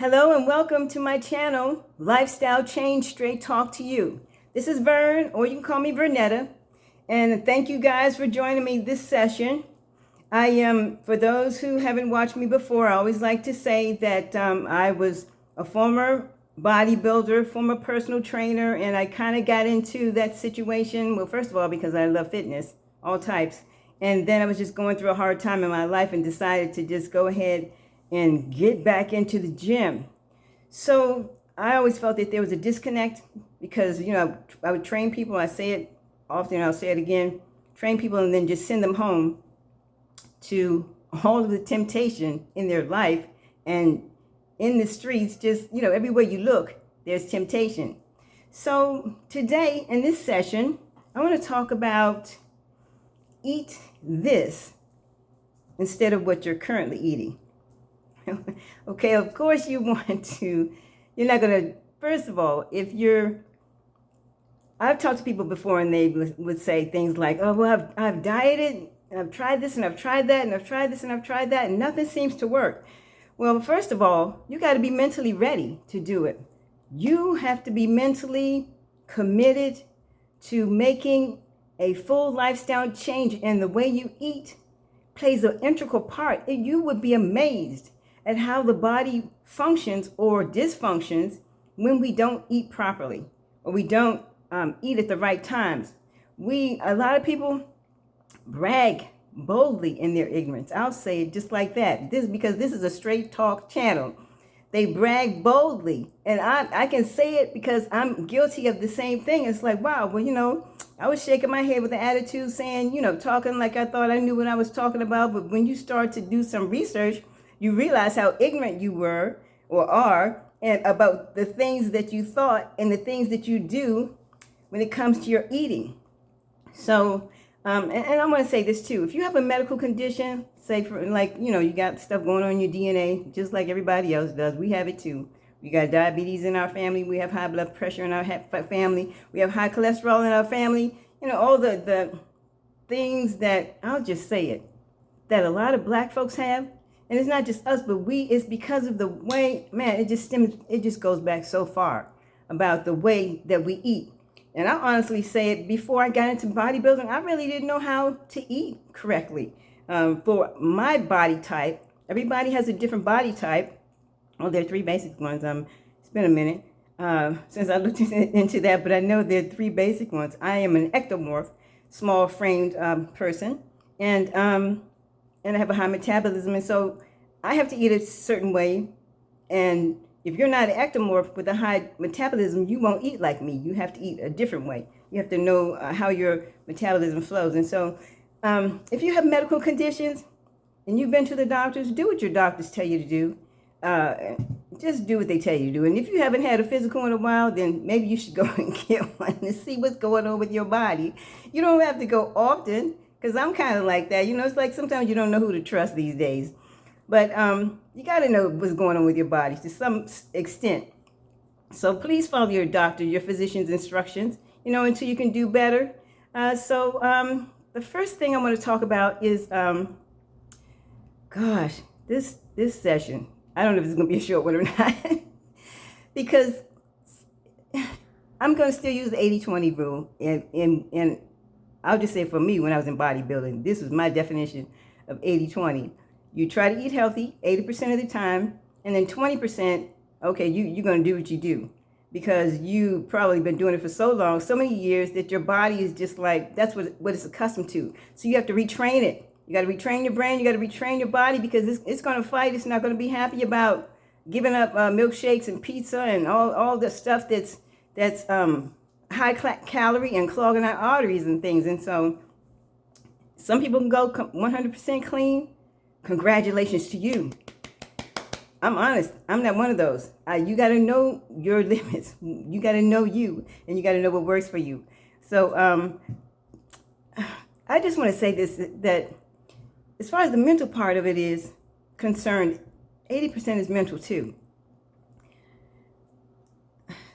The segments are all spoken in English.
Hello and welcome to my channel, Lifestyle Change Straight Talk to You. This is Vern, or you can call me Vernetta, and thank you guys for joining me this session. For those who haven't watched me before, I always like to say that I was a former bodybuilder, former personal trainer, and I kind of got into that situation. Well, first of all, because I love fitness, all types. And then I was just going through a hard time in my life and decided to just go ahead and get back into the gym. So I always felt that there was a disconnect because, I would train people. I say it often, I'll say it again, train people and then just send them home to all of the temptation in their life. And in the streets, just, everywhere you look, there's temptation. So today in this session, I want to talk about eat this instead of what you're currently eating. Okay, of course you're not going to, first of all, I've talked to people before and they would say things like, oh, well, I've dieted, and I've tried this and I've tried that and I've tried this and I've tried that and nothing seems to work. Well, first of all, you got to be mentally ready to do it. You have to be mentally committed to making a full lifestyle change, and the way you eat plays an integral part. You would be amazed at how the body functions or dysfunctions when we don't eat properly or we don't eat at the right times. A lot of people brag boldly in their ignorance. I'll say it just like that. Because this is a straight talk channel. They brag boldly, and I can say it because I'm guilty of the same thing. It's like, wow, well, I was shaking my head with an attitude saying, talking like I thought I knew what I was talking about. But when you start to do some research, you realize how ignorant you were or are and about the things that you thought and the things that you do when it comes to your eating. So, and I'm going to say this too. If you have a medical condition, say for you got stuff going on in your DNA, just like everybody else does, we have it too. We got diabetes in our family. We have high blood pressure in our family. We have high cholesterol in our family. All the things that, I'll just say it, that a lot of black folks have. And it's not just us, but it's because of the way, man, it just goes back so far about the way that we eat. And I honestly say it, before I got into bodybuilding, I really didn't know how to eat correctly. For my body type, everybody has a different body type. Well, there are three basic ones. It's been a minute since I looked into that, but I know there are three basic ones. I am an ectomorph, small framed person, and I have a high metabolism, and so I have to eat a certain way. And if you're not an ectomorph with a high metabolism, you won't eat like me. You have to eat a different way. You have to know how your metabolism flows. And so if you have medical conditions and you've been to the doctors, do what your doctors tell you to do. Just do what they tell you to do. And if you haven't had a physical in a while, then maybe you should go and get one to see what's going on with your body. You don't have to go often, because I'm kind of like that. It's like sometimes you don't know who to trust these days. But you got to know what's going on with your body to some extent. So please follow your doctor, your physician's instructions, until you can do better. So the first thing I want to talk about is, this session. I don't know if it's going to be a short one or not. Because I'm going to still use the 80-20 rule. And I'll just say for me, when I was in bodybuilding, this was my definition of 80-20. You try to eat healthy 80% of the time, and then 20%, okay, you're going to do what you do. Because you've probably been doing it for so long, so many years, that your body is just like, that's what it's accustomed to. So you have to retrain it. You got to retrain your brain. You got to retrain your body, because it's going to fight. It's not going to be happy about giving up milkshakes and pizza and all the stuff that's high calorie and clogging our arteries and things. And so some people can go 100% clean. Congratulations to you. I'm honest. I'm not one of those. You got to know your limits. You got to know you, and you got to know what works for you. So I just want to say this, that as far as the mental part of it is concerned, 80% is mental too.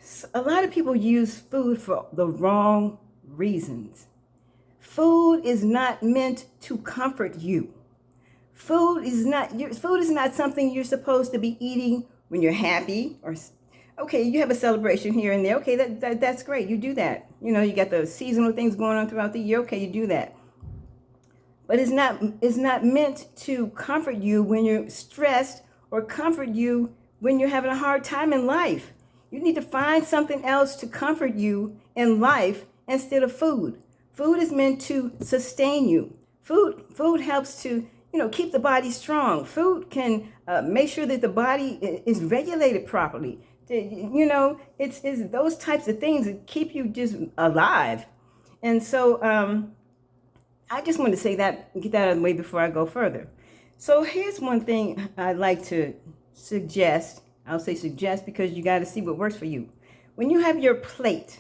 So a lot of people use food for the wrong reasons. Food is not meant to comfort you. Food is not something you're supposed to be eating when you're happy, or okay, you have a celebration here and there. Okay, that's great. You do that. You got the seasonal things going on throughout the year. Okay, you do that. But it's not meant to comfort you when you're stressed or comfort you when you're having a hard time in life. You need to find something else to comfort you in life instead of food. Food is meant to sustain you. Food helps to keep the body strong. Food can make sure that the body is regulated properly. It's those types of things that keep you just alive. And so I just want to say that, get that out of the way before I go further. So here's one thing I'd like to suggest. I'll say suggest because you got to see what works for you. When you have your plate,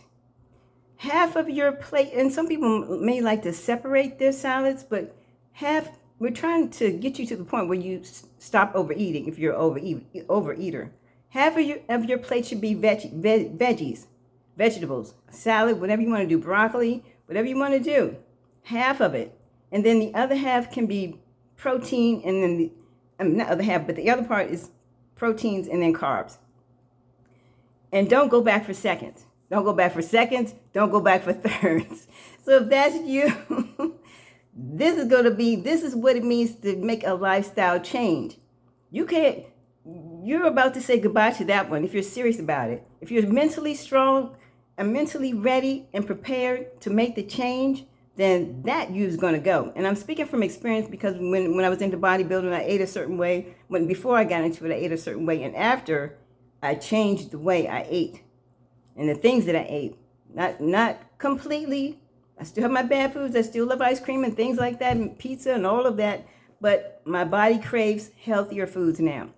half of your plate, and some people may like to separate their salads, but we're trying to get you to the point where you stop overeating if you're overeater. Half of your plate should be veggies, vegetables, salad, whatever you want to do, broccoli, whatever you want to do. Half of it. And then the other half can be protein, and then not other half, but the other part is proteins and then carbs. And don't go back for seconds. Don't go back for seconds. Don't go back for thirds. So if that's you, this is what it means to make a lifestyle change. You're about to say goodbye to that one if you're serious about it. If you're mentally strong and mentally ready and prepared to make the change, then that you's going to go. And I'm speaking from experience because when I was into bodybuilding, I ate a certain way. Before I got into it, I ate a certain way. And after, I changed the way I ate and the things that I ate. Not completely. I still have my bad foods. I still love ice cream and things like that and pizza and all of that. But my body craves healthier foods now.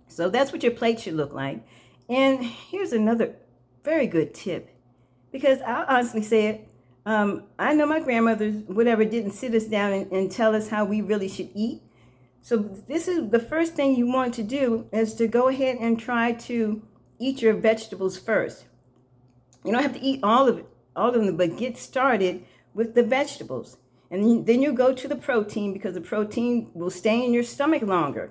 So that's what your plate should look like. And here's another very good tip. Because I'll honestly say it. I know my grandmothers, whatever, didn't sit us down and tell us how we really should eat. So this is the first thing you want to do is to go ahead and try to eat your vegetables first. You don't have to eat all of them, but get started with the vegetables. And then you go to the protein because the protein will stay in your stomach longer.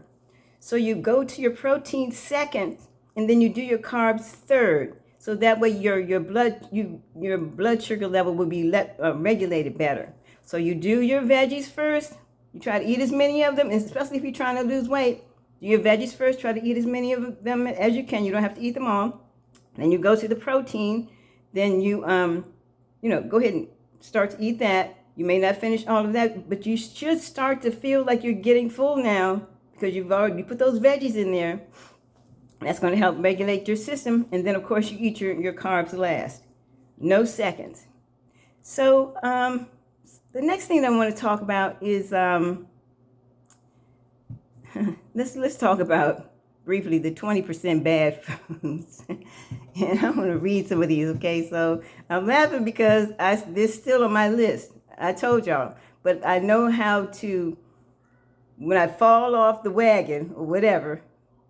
So you go to your protein second, and then you do your carbs third. So that way your blood sugar level will be regulated better. So you do your veggies first. You try to eat as many of them, especially if you're trying to lose weight. Do your veggies first. Try to eat as many of them as you can. You don't have to eat them all. Then you go to the protein. Then you go ahead and start to eat that. You may not finish all of that, but you should start to feel like you're getting full now because you put those veggies in there. That's going to help regulate your system. And then, of course, you eat your carbs last. No seconds. So the next thing that I want to talk about is let's talk about briefly the 20% bad foods. And I'm going to read some of these, okay? So I'm laughing because this still on my list. I told y'all. But I know how to, when I fall off the wagon or whatever,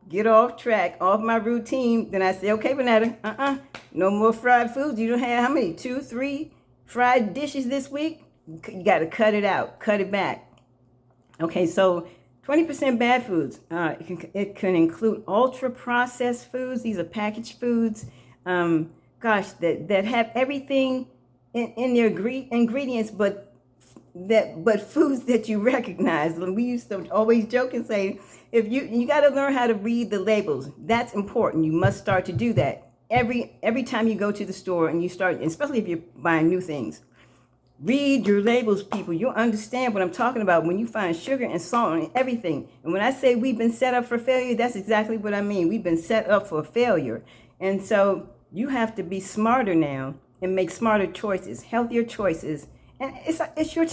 get off track, off my routine, then I say, okay, Vanetta, no more fried foods. You don't have how many? 2, 3 fried dishes this week? You got to cut it out, cut it back. Okay, so 20% bad foods. It can include ultra-processed foods. These are packaged foods, that have everything in their ingredients, but foods that you recognize. We used to always joke and say, if you got to learn how to read the labels. That's important. You must start to do that every time you go to the store and you start, especially if you're buying new things. Read your labels, people. You'll understand what I'm talking about when you find sugar and salt and everything. And when I say we've been set up for failure, that's exactly what I mean. We've been set up for failure. And so you have to be smarter now and make smarter choices, healthier choices. And it's your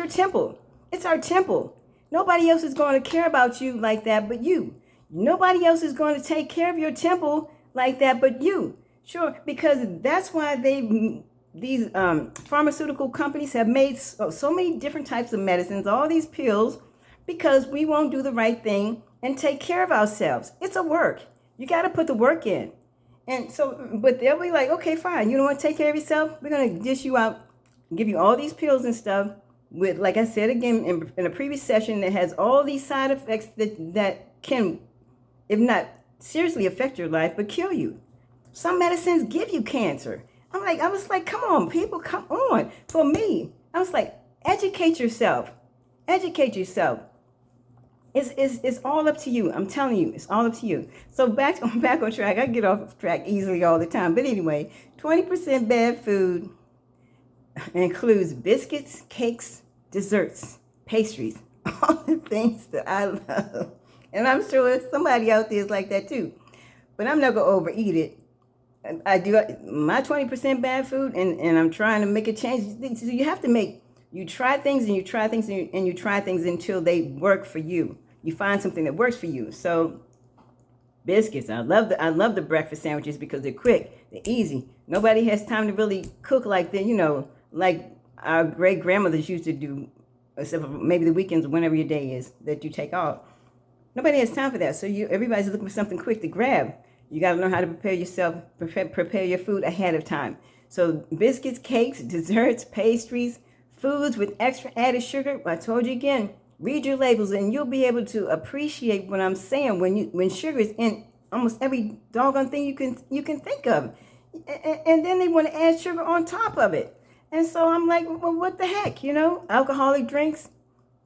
temple. It's our temple. Nobody else is going to care about you like that but you. Nobody else is going to take care of your temple like that but you. Sure, because that's why these pharmaceutical companies have made so many different types of medicines, all these pills, because we won't do the right thing and take care of ourselves. It's a work. You got to put the work in. And so, but they'll be like, okay, fine. You don't want to take care of yourself? We're going to dish you out, give you all these pills and stuff with, like I said again in a previous session, that has all these side effects that can, if not seriously affect your life, but kill you. Some medicines give you cancer. I was like, come on, people, come on. For me, I was like, educate yourself. Educate yourself. It's all up to you. I'm telling you, it's all up to you. So back on track. I get off track easily all the time. But anyway, 20% bad food includes biscuits, cakes, desserts, pastries, all the things that I love. And I'm sure somebody out there is like that too. But I'm not going to overeat it. I do my 20% bad food, and I'm trying to make a change. So you have to you try things and you try things and you try things until they work for you. You find something that works for you. So biscuits, I love the breakfast sandwiches because they're quick, they're easy. Nobody has time to really cook like that, like our great grandmothers used to do, except for maybe the weekends, whenever your day is that you take off. Nobody has time for that. So everybody's looking for something quick to grab. You got to learn how to prepare your food ahead of time. So biscuits, cakes, desserts, pastries, foods with extra added sugar. I told you again, read your labels and you'll be able to appreciate what I'm saying when sugar is in almost every doggone thing you can think of. And then they want to add sugar on top of it. And so I'm like, well, what the heck, Alcoholic drinks,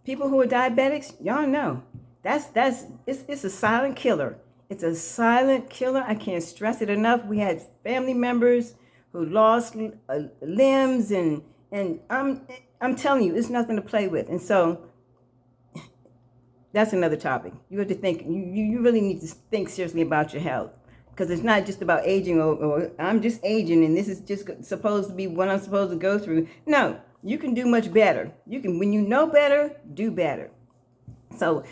people who are diabetics, y'all know. It's a silent killer. It's a silent killer. I can't stress it enough. We had family members who lost limbs, and I'm telling you, it's nothing to play with. And so that's another topic. You have to think. You really need to think seriously about your health, because it's not just about aging or I'm just aging and this is just supposed to be what I'm supposed to go through. No, you can do much better. You can, when you know better, do better. So.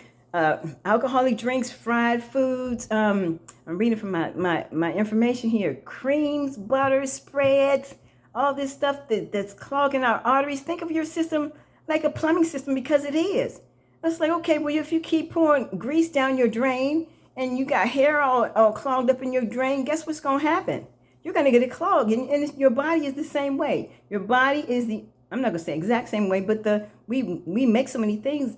Alcoholic drinks, fried foods. I'm reading from my information here. Creams, butters, spreads, all this stuff that's clogging our arteries. Think of your system like a plumbing system, because it is. It's like, okay, well, if you keep pouring grease down your drain and you got hair all clogged up in your drain, guess what's going to happen? You're going to get it clogged. And your body is the same way. Your body is I'm not going to say exact same way, but we make so many things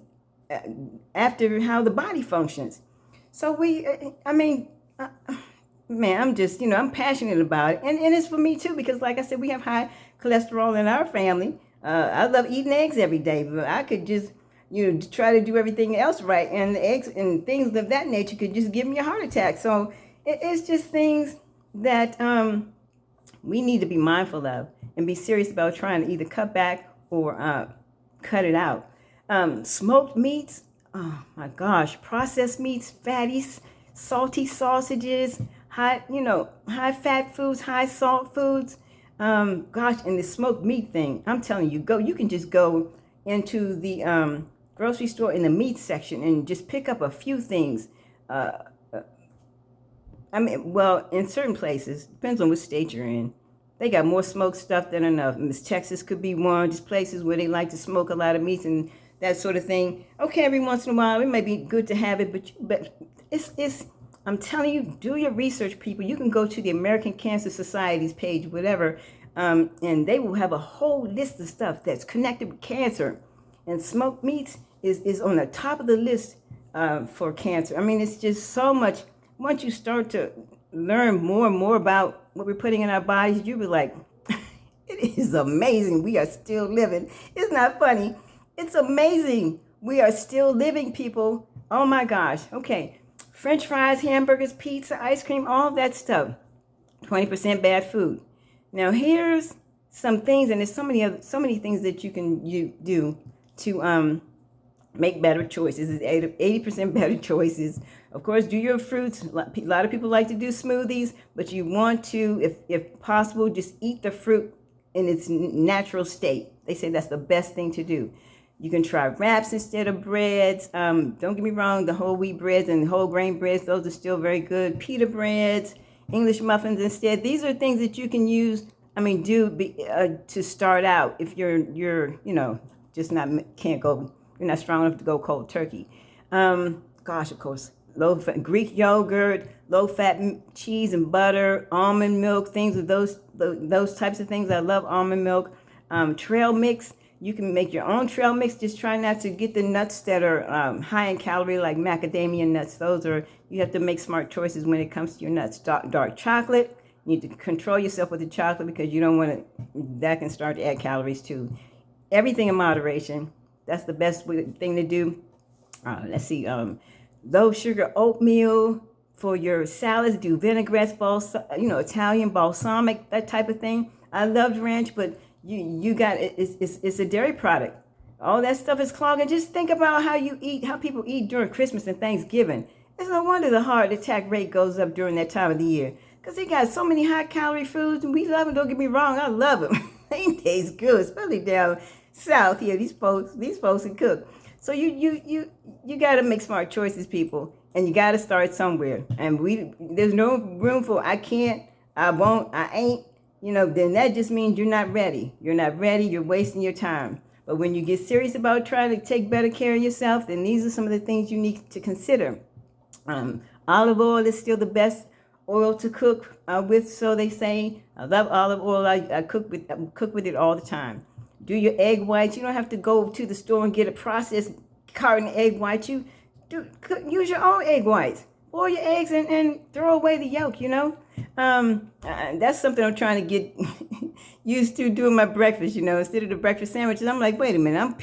after how the body functions. So man, I'm just, I'm passionate about it. And it's for me too, because like I said, we have high cholesterol in our family. I love eating eggs every day, but I could just, try to do everything else right. And the eggs and things of that nature could just give me a heart attack. So it's just things that we need to be mindful of and be serious about trying to either cut back or cut it out. Smoked meats, oh my gosh, processed meats, fatty, salty sausages, high fat foods, high salt foods. And the smoked meat thing, I'm telling you, you can just go into the grocery store in the meat section and just pick up a few things. In certain places, depends on what state you're in. They got more smoked stuff than enough. Miss Texas could be one, just places where they like to smoke a lot of meats and that sort of thing. Okay, every once in a while, it may be good to have it, but it's. I'm telling you, do your research, people. You can go to the American Cancer Society's page, whatever, and they will have a whole list of stuff that's connected with cancer. And smoked meats is on the top of the list for cancer. I mean, it's just so much. Once you start to learn more and more about what we're putting in our bodies, you'll be like, it is amazing. We are still living. It's not funny. It's amazing. We are still living, people. Oh my gosh. Okay. French fries, hamburgers, pizza, ice cream, all that stuff. 20% bad food. Now here's some things, and there's so many things that you can do to make better choices. It's 80% better choices. Of course, do your fruits. A lot of people like to do smoothies, but you want to, if possible, just eat the fruit in its natural state. They say that's the best thing to do. You can try wraps instead of breads. Don't get me wrong, the whole wheat breads and whole grain breads, those are still very good. Pita breads, English muffins instead. These are things that you can use, to start out if you're just you're not strong enough to go cold turkey. Of course, low-fat Greek yogurt, low-fat cheese and butter, almond milk, things with those types of things. I love almond milk. Trail mix. You can make your own trail mix. Just try not to get the nuts that are high in calorie, like macadamia nuts. You have to make smart choices when it comes to your nuts. Dark chocolate, you need to control yourself with the chocolate because you don't want to, that can start to add calories too. Everything in moderation. That's the best thing to do. Let's see, low sugar oatmeal for your salads. Do vinaigrettes, Italian balsamic, that type of thing. I loved ranch, but you got it's a dairy product. All that stuff is clogging. Just think about how people eat during Christmas and Thanksgiving. It's no wonder the heart attack rate goes up during that time of the year. Because they got so many high calorie foods, and we love them. Don't get me wrong, I love them. They taste good, especially down south here. These folks can cook. So you got to make smart choices, people, and you got to start somewhere. And there's no room for I can't, I won't, I ain't. Then that just means you're not ready. You're not ready. You're wasting your time. But when you get serious about trying to take better care of yourself, then these are some of the things you need to consider. Olive oil is still the best oil to cook with, so they say. I love olive oil. I cook with it all the time. Do your egg whites. You don't have to go to the store and get a processed carton egg white. Use your own egg whites. Boil your eggs and throw away the yolk, That's something I'm trying to get used to doing my breakfast, Instead of the breakfast sandwiches, I'm like, wait a minute, I'm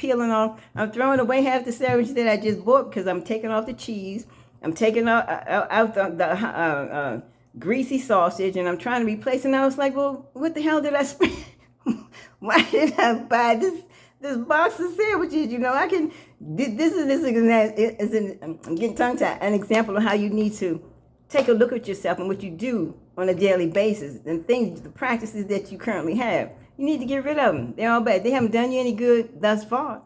throwing away half the sandwich that I just bought because I'm taking off the cheese. I'm taking out the greasy sausage, and I'm trying to replace it. And I was like, well, what the hell did I spend? Why did I buy this box of sandwiches? I'm getting tongue-tied. An example of how you need to take a look at yourself and what you do on a daily basis and the practices that you currently have. You need to get rid of them. They're all bad. They haven't done you any good thus far.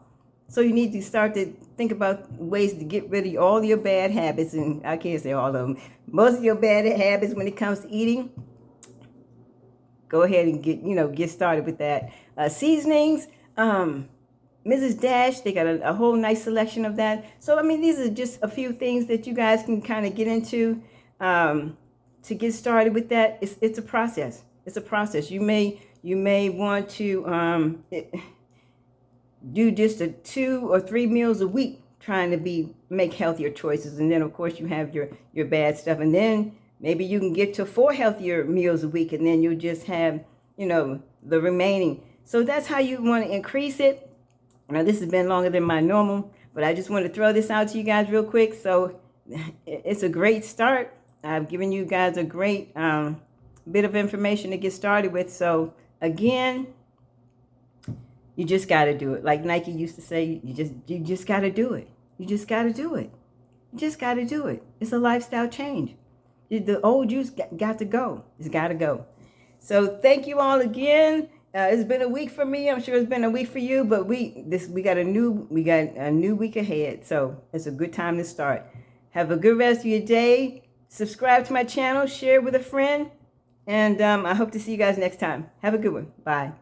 So you need to start to think about ways to get rid of all your bad habits, and I can't say all of them. Most of your bad habits when it comes to eating. Go ahead and get started with that. Seasonings, Mrs. Dash, they got a whole nice selection of that. So, these are just a few things that you guys can kind of get into to get started with that. It's a process. It's a process. You may want to do just 2 or 3 meals a week, trying to make healthier choices. And then, of course, you have your bad stuff. And then maybe you can get to 4 healthier meals a week, and then you'll just have, the remaining. So that's how you want to increase it. Now, this has been longer than my normal, but I just want to throw this out to you guys real quick. So it's a great start. I've given you guys a great bit of information to get started with. So again, you just got to do it. Like Nike used to say, you just got to do it. You just got to do it. You just got to do it. It's a lifestyle change. The old you's got to go. It's got to go. So thank you all again. It's been a week for me. I'm sure it's been a week for you, but we got a new week ahead. So it's a good time to start. Have a good rest of your day. Subscribe to my channel, share with a friend, and I hope to see you guys next time. Have a good one. Bye.